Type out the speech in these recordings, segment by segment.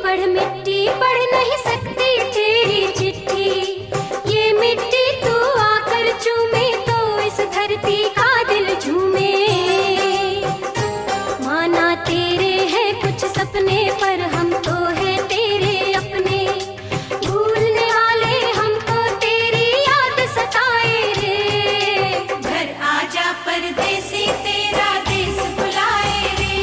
पढ़ मिट्टी, पढ़ नहीं सकती तेरी चिट्ठी। ये मिट्टी तू आकर चूमे तो इस धरती का दिल झूमे। माना तेरे हैं कुछ सपने पर हम तो है तेरे अपने। भूलने वाले हमको तेरी याद सताए रे। घर आजा परदेसी तेरा देश बुलाए रे।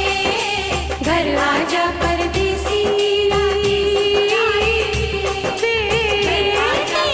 घर आजा परदेसी तेरा देश बुलाए रे। घर आजा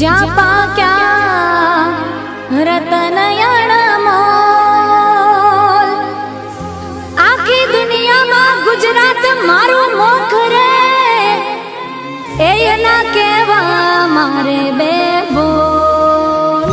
જ્યાં પાક્યા રતનયણ મોલ આખી દુનિયામાં ગુજરાત મારું મુખ રે એ ના કહેવા મારે બે બોલ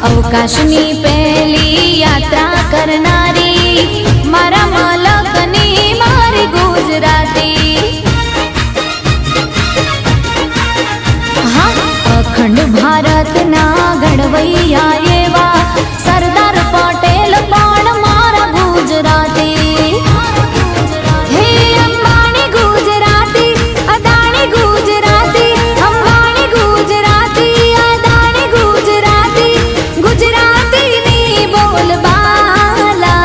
अवकाशनी पहली यात्रा करनारी मारा मालकनी मारी गुजराती हाँ अखंड भारत ना घड़वैया एवा सरदार पटेल पण मारा गुजराती हे अंबानी गुजराती अदानी गुजराती अंबानी गुजराती अदानी गुजराती गुजराती नी बोल बाला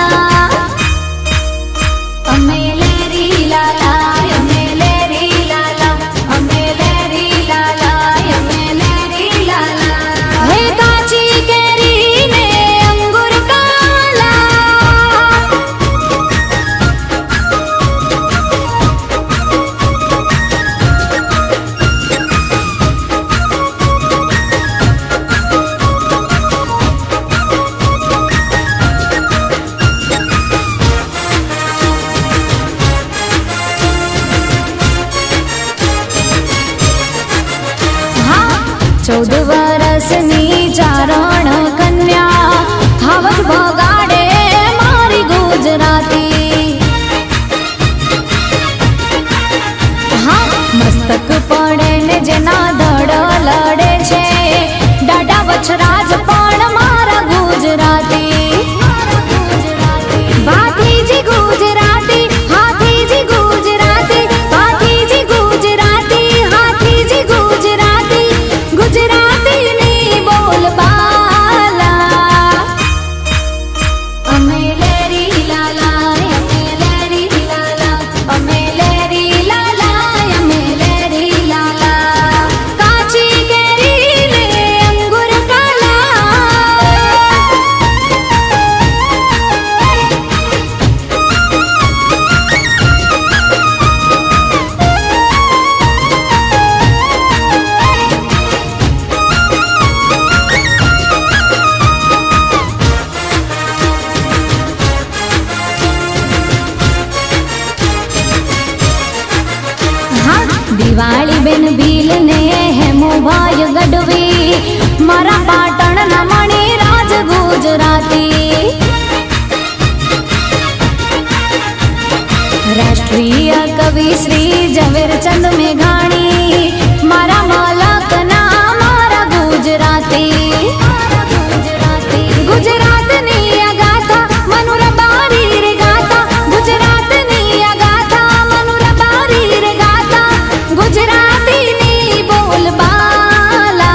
अमे लेरी लाला अमे लेरी लाला अमे लेरी लाला अमे लेरी लाला हे काची केरी ने अंगूर काला हाँ 14 वर्षनी चारण कन्या हावज बगाड़े मारी गुजराती हाँ मस्तक पड़े ने जेना धड़ लड़े छे डाडा वछराज पण मारा गुजराती भातीजी गुजराती हाथीजी गुजराती भातीजी गुजराती हाथीजी गुजराती गुजराती नी बोल बाला अमे लेरी लाला अमे लेरी लाला अमे लेरी लाला अमे लेरी लाला काची केरी ने अंगूर काला हाँ दिवाળી बेन भील ने हेमो भाई गढ़वी मारा पाटण ना मणि राज गुजराती राष्ट्रीय कवि श्री झवेरचंद मेघाणी मारा मालक ना मारा गुजराती गुजरात नी अगाथा मनुरा बारी रे गाथा गुजरात नी अगाथा मनुरा बारी रे गाथा गुजराती नी बोल बाला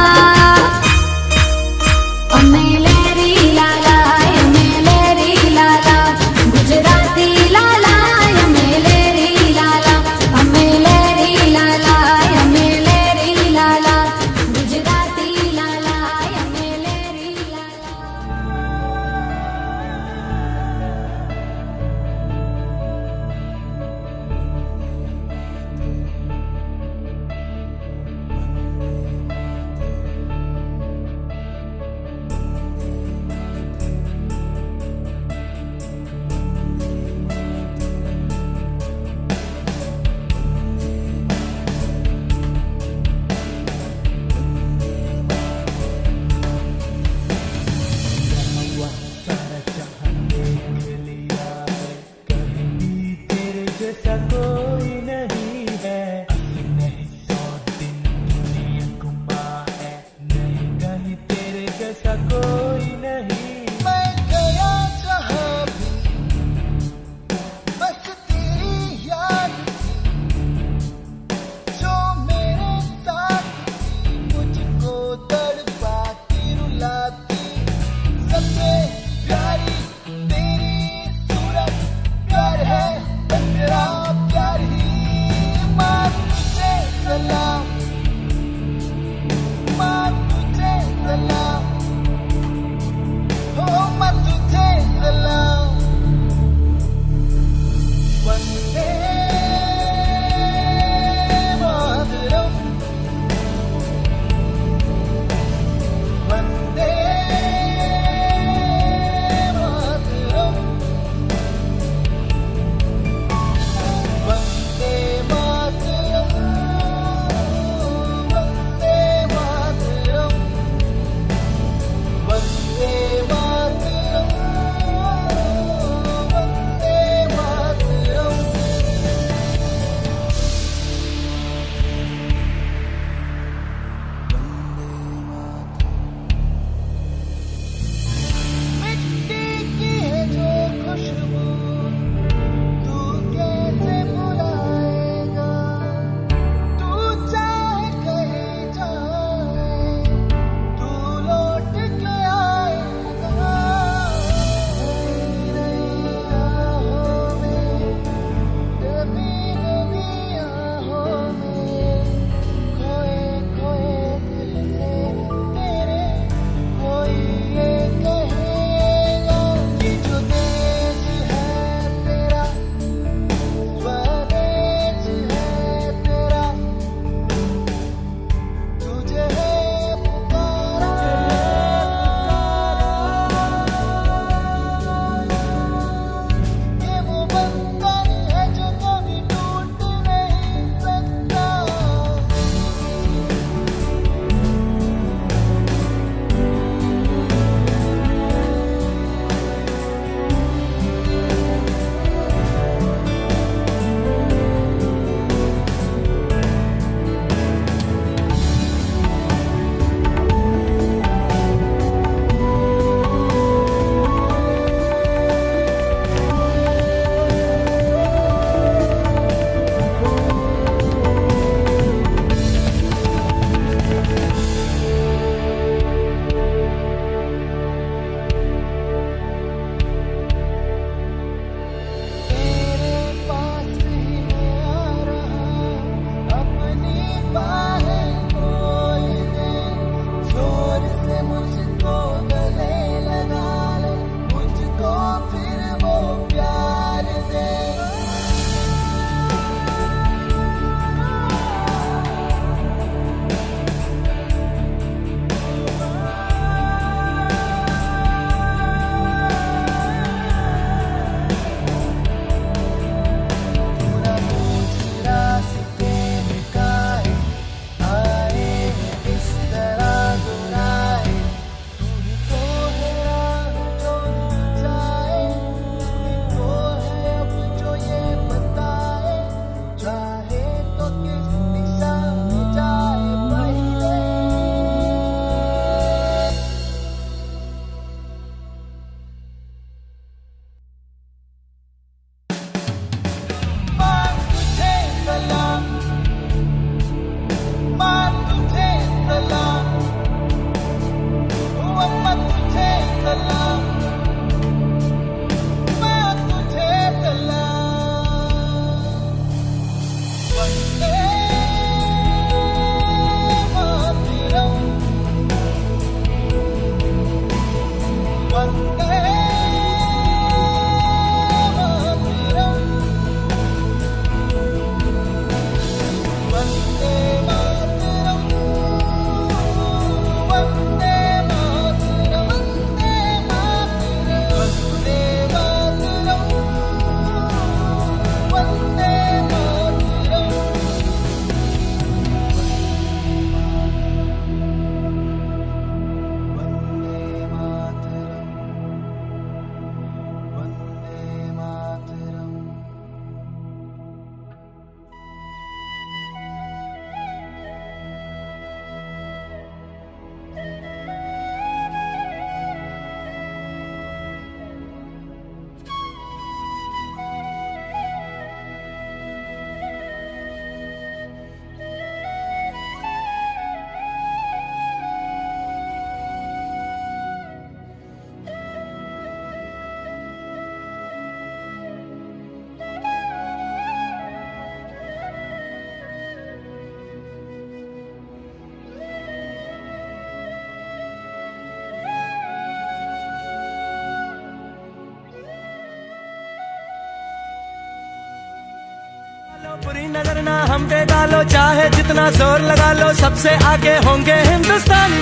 नजर ना हम पे डालो, चाहे जितना जोर लगा लो, सबसे आगे होंगे हिंदुस्तानी।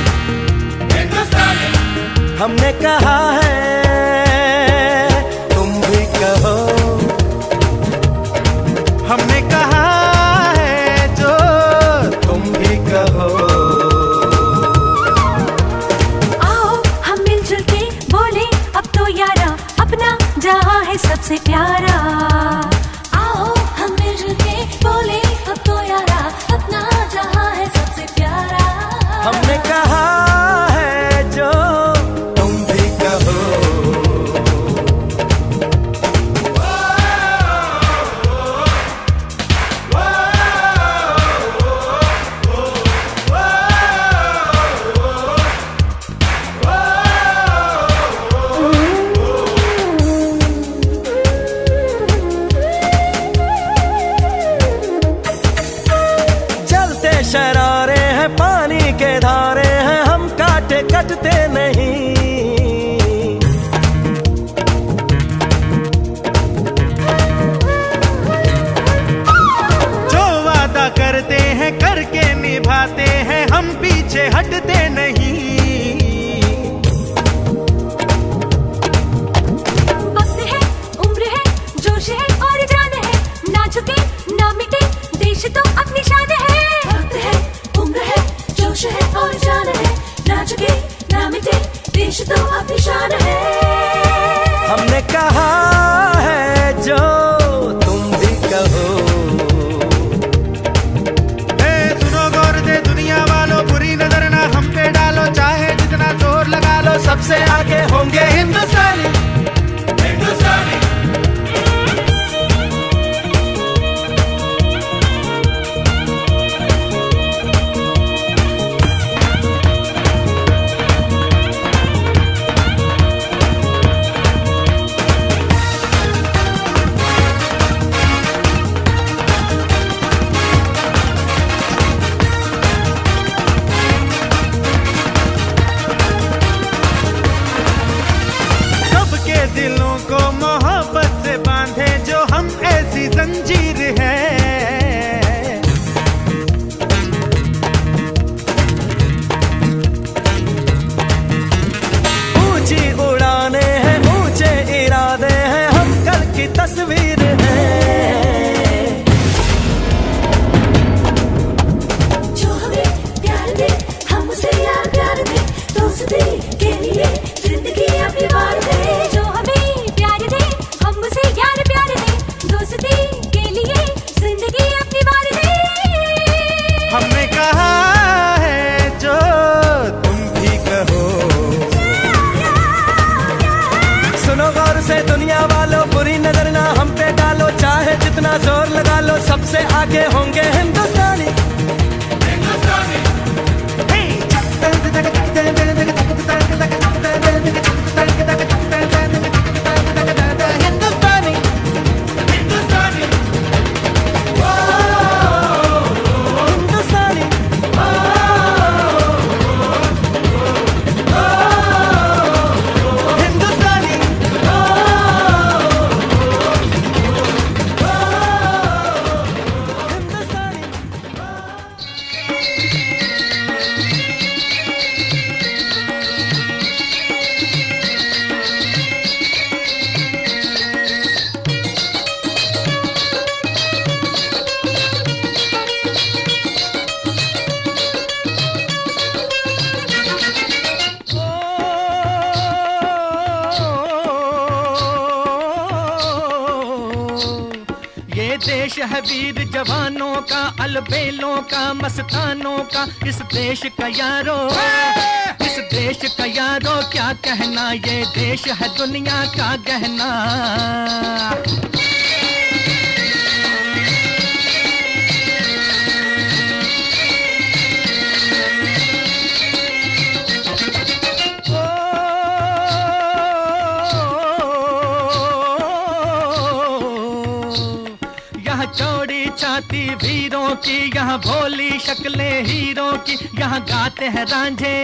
हमने कहा है तुम भी कहो, हमने कहा है जो तुम भी कहो। आओ हम मिलजुल के बोले अब तो यारा, अपना जहां है सबसे प्यारा। आओ हम मिलजुल के बोले अब तो यारा, अपना जहां है सबसे प्यारा। हमने कहा है जो तुम भी कहो। जलते शरारे हैं, पानी के धारे हैं, हम काटे कटते नहीं। जो वादा करते हैं करके निभाते हैं, हम पीछे हटते नहीं। वक्त है, उम्र है, जोश है और जान है, ना झुके ना मिटे देश तो अपनी शान है। वक्त है, उम्र है, जोश है और जान है, ना झुके ना मिटे देश तो अपनी शान है। हमने कहा है जो तुम भी कहो। सुनो गौर से दुनिया वालों, बुरी नजर ना हम पे डालो, चाहे जितना जोर लगा लो, सबसे आगे होंगे हिंदुस्तानी। सबके दिलों को मोहब्बत से बांधे जो हम ऐसी जंजीर है। ऊंची उड़ाने हैं, ऊंचे इरादे हैं, हम कल की तस्वीर है। जो हमें प्यार दे, हम उसे यार प्यार दे, दोस्ती के लिए जिंदगी अपनी वार दे। जो हमें प्यार दे, हम उसे यार प्यार दे, दोस्ती के लिए जिंदगी अपनी वार दे। हमने कहा है जो तुम भी कहो। सुनो गौर से दुनिया वालों, बुरी नजर ना हम पे डालो, चाहे जितना जोर लगा लो, सबसे आगे होंगे हिंदुस्तानी। हिंदुस्तानी, हिंदुस्तानी, हिंदुस्तानी। देश है वीर जवानों का, अलबेलों का, मस्तानों का, इस देश का यारो, इस देश का यारो क्या कहना, ये देश है दुनिया का गहना। चौड़ी छाती वीरों की, यहाँ भोली शक्लें हीरों की, यहाँ गाते हैं रांझे,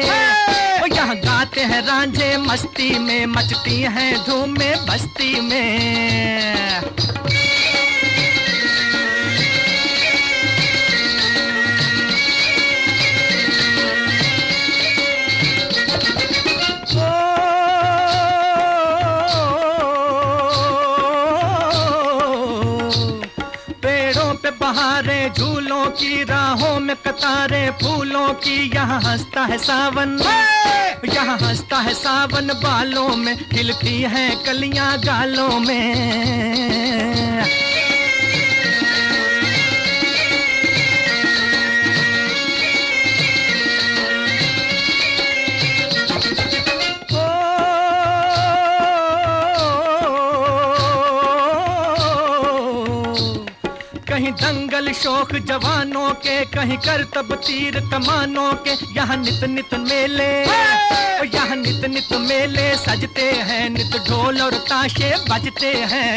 यहाँ गाते हैं रांझे, मस्ती में मचती हैं धूम में बस्ती में। झूलों की, राहों में कतारें फूलों की। यहाँ हंसता है सावन, यहाँ हंसता है सावन, बालों में खिलती हैं कलियां गालों में। कहीं दंगल शौक जवानों के, कहीं करतब तीर कमानों के। यहाँ नित नित मेले, यहाँ नित नित मेले सजते हैं, नित ढोल और ताशे बजते हैं।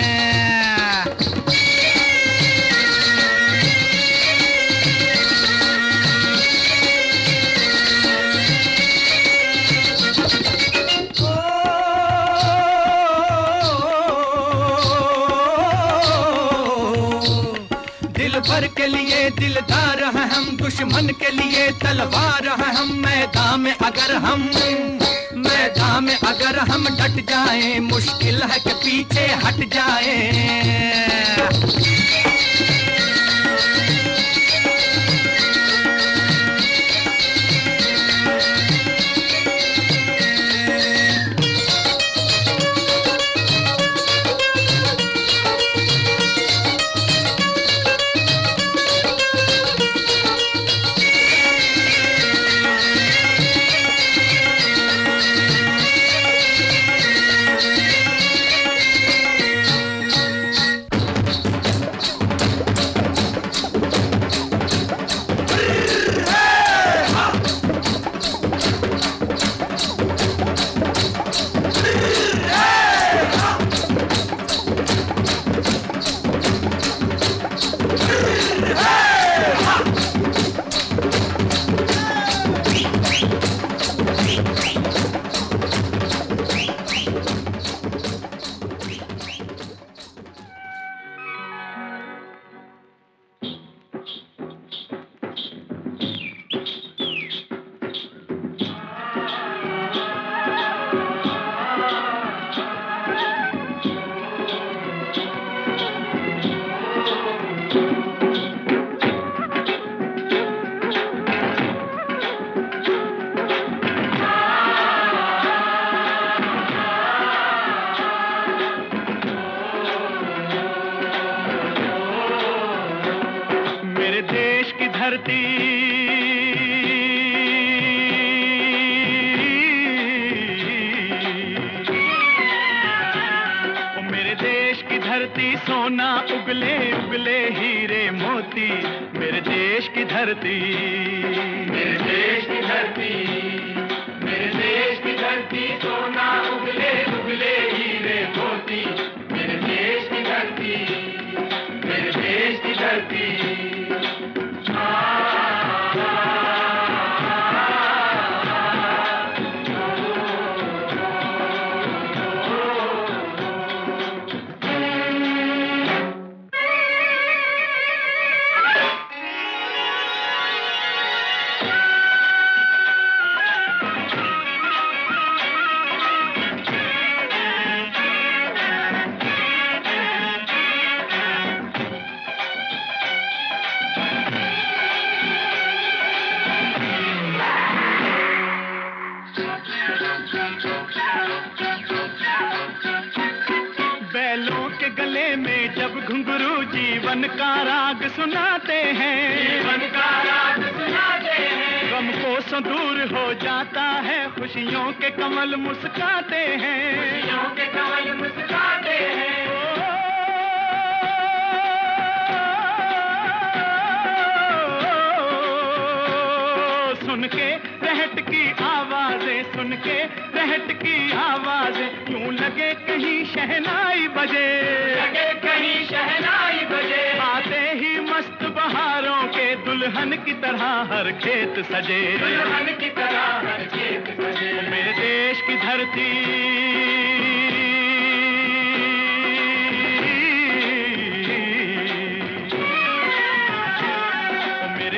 भर के लिए दिलदार हैं हम, दुश्मन के लिए तलवार हैं हम। मैदान में अगर हम डट जाएं, मुश्किल है कि पीछे हट जाएं। धरती ओ मेरे देश की धरती, सोना उगले उगले हीरे मोती। मेरे देश की धरती, मेरे देश की धरती, मेरे देश की धरती, सोना उगले उगले हीरे मोती। मेरे देश की धरती, मेरे देश की धरती। बैलों के गले में जब घुंघरू जीवन का राग सुनाते हैं, जीवन का राग सुनाते हैं। गम को दूर हो जाता है, खुशियों के कमल मुस्काते हैं, खुशियों के कमल मुस्काते हैं। सुन के रहट की आवाजें, सुन के रहट की आवाजें, यूं लगे कहीं शहनाई बजे, लगे कहीं शहनाई बजे। आते ही मस्त बहारों के दुल्हन की तरह हर खेत सजे, दुल्हन की तरह हर खेत सजे। मेरे देश की धरती,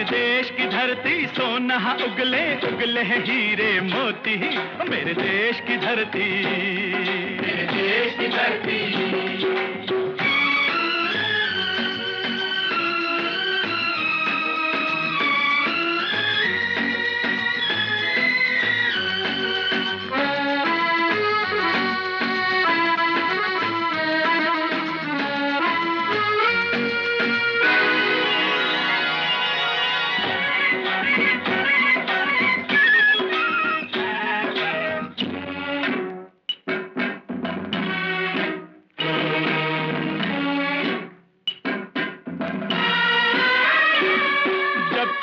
देश की धरती, सोना उगले उगले हीरे मोती। मेरे देश की धरती, मेरे देश की धरती।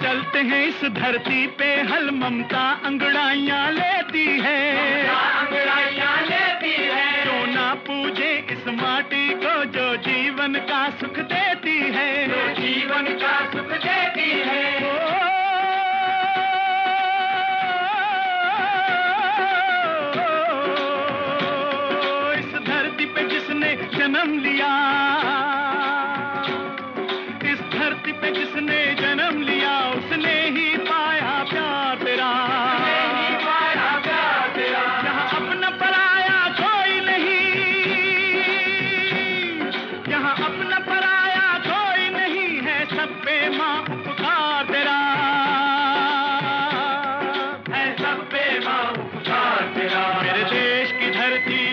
चलते हैं इस धरती पे हल ममता अंगड़ाइयाँ लेती है, अंगड़ाइयाँ लेती है। क्यों ना पूजे इस माटी को जो जीवन का सुख देती है, जो जीवन का सुख देती है। इस धरती पे जिसने जन्म लिया, इस धरती पे जिसने जन्म लिया, उसने ही पाया प्यार तेरा, पाया प्यार तेरा। यहाँ अपना पराया कोई नहीं, यहाँ अपना पराया कोई नहीं है, सब पे माँ उपकार तेरा है, सब पे माँ उपकार तेरा। मेरे देश की धरती,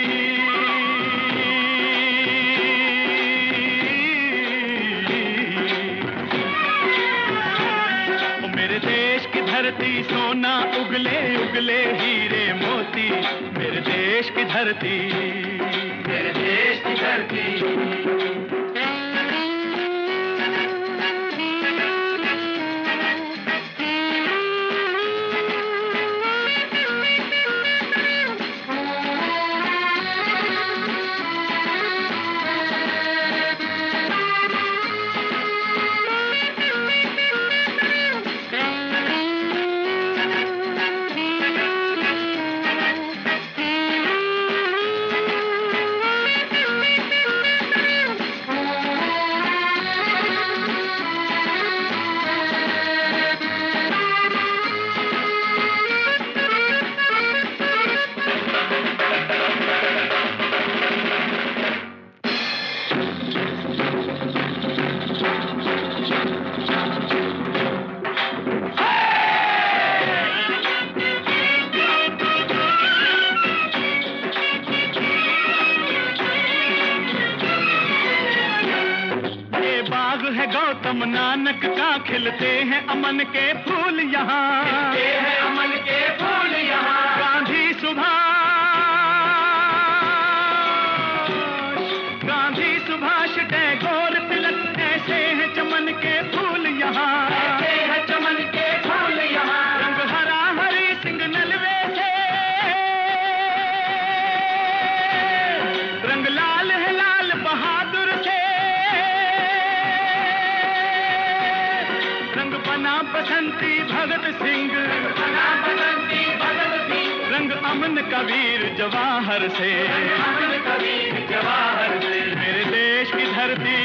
धरती सोना उगले उगले हीरे मोती, मेरे देश की धरती, मेरे देश की धरती। गौतम नानक का खिलते हैं अमन के फूल यहाँ, खिलते हैं अमन के फूल यहाँ। गांधी सुभाष टैगोर तिलक ऐसे हैं चमन के फूल यहाँ, ऐसे हैं चमन के फूल यहाँ। रंग हरा हरी सिंह नलवे से, रंग लाल है लाल बहादुर से, बना बसंती भगत सिंह, बना बसंती भगत सिंह। रंग अमन कबीर जवाहर से, अमन कबीर जवाहर से। मेरे देश की धरती,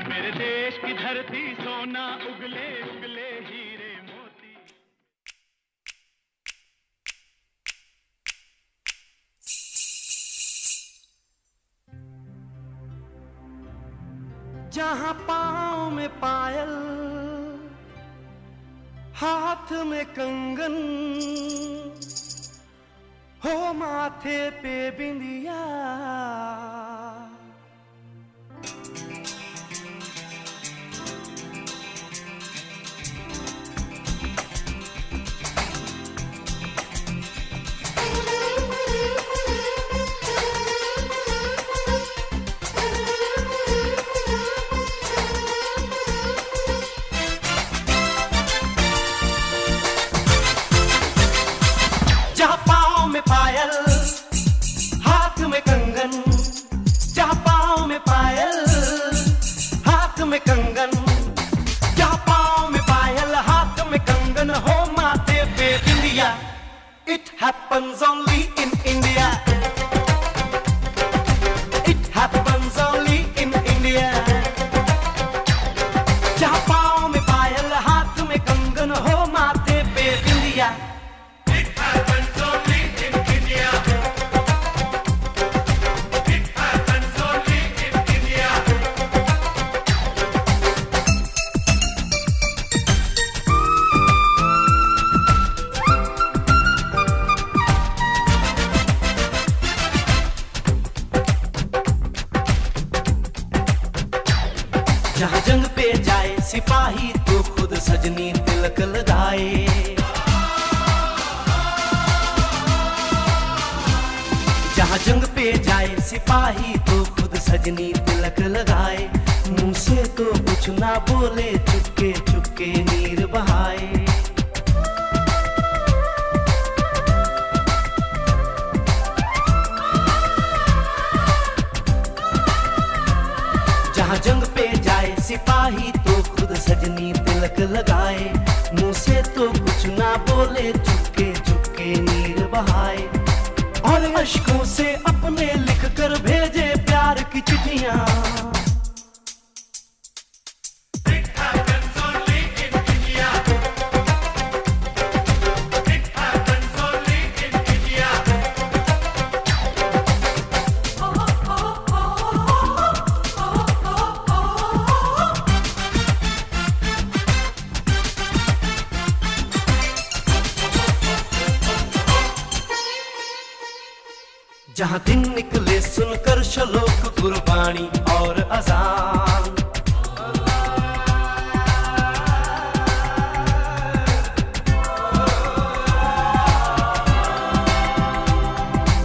मेरे देश की धरती सोना उगले उगले हीरे मोती। जहाँ पाँव में पायल, हाथ में कंगन, हो माथे पे बिंदिया, It happens only in India. It happens only in India. जहाँ पाँव में पायल, हाथ में कंगन, हो माथे पे बिंदिया। It happens only in India. It happens only in India. सिपाही तो खुद सजनी तिलक लगाए। जहाँ जंग पे जाए सिपाही तो खुद सजनी तिलक लगाए। मुंह से तो कुछ ना बोले, चुपके चुपके नीर बहाए। जहाँ जंग पे जाए सिपाही तो खुद सजनी तिलक लगाए। मुंह से तो कुछ ना बोले, चुपके चुपके नीर बहाए। और अश्कों से अपने लिख कर भेजे प्यार की चिट्ठियां। जहाँ दिन निकले सुनकर श्लोक गुरबाणी और अजान।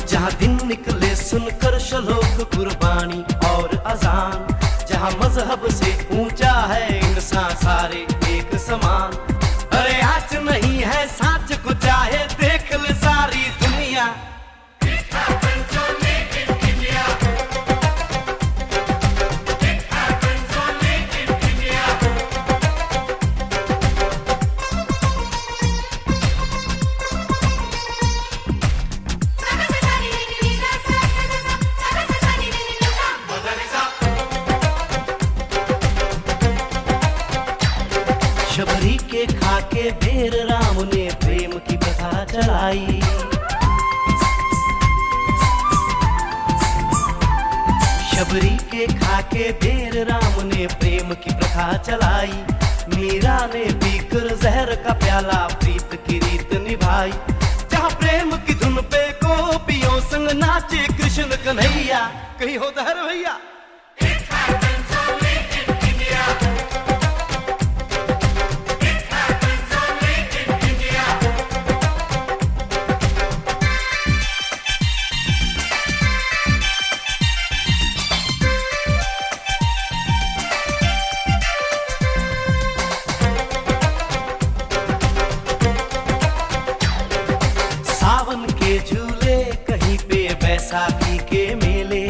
जहाँ दिन निकले सुनकर श्लोक गुरबाणी और अजान। जहाँ मजहब से ऊंचा है इंसान सारे एक समान। अरे आज नहीं है साच को चाहे देख ले सारी दुनिया। शबरी के खाके बेर राम ने प्रेम की कथा चलाई। शबरी के खाके बेर राम ने प्रेम की प्रथा चलाई। मीरा ने पीकर जहर का प्याला प्रीत की रीत निभाई। जहाँ प्रेम की धुन पे गोपियों संग नाचे कृष्ण कन्हैया। कहीं हो दहर भैया। सावन के झूले कहीं पे बैसाखी के मेले।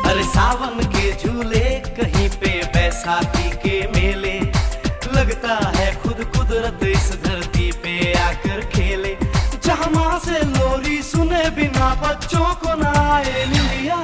अरे सावन के झूले कहीं पे बैसाखी के मेले। लगता है खुद कुदरत इस धरती पे आकर खेले। जहाँ माँ से लोरी सुने बिना बच्चों को ना आए निंदिया।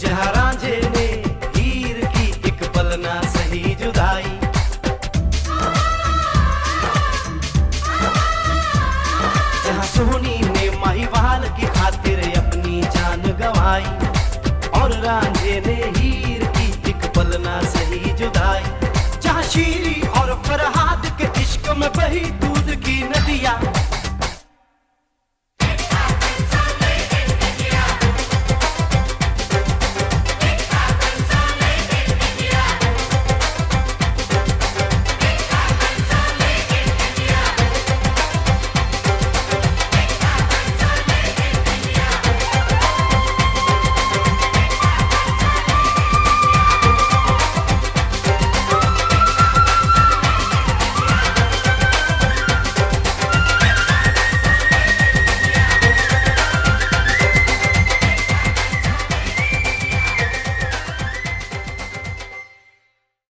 जहाँ रांझे ने हीर की एक पल ना सही जुदाई। जहाँ सोनी ने माहीवाल की खातिर अपनी जान गंवाई। और रांझे ने हीर की एक पल ना सही जुदाई। जहाँ शीरी और फरहाद के इश्क में बही दूध की नदियाँ।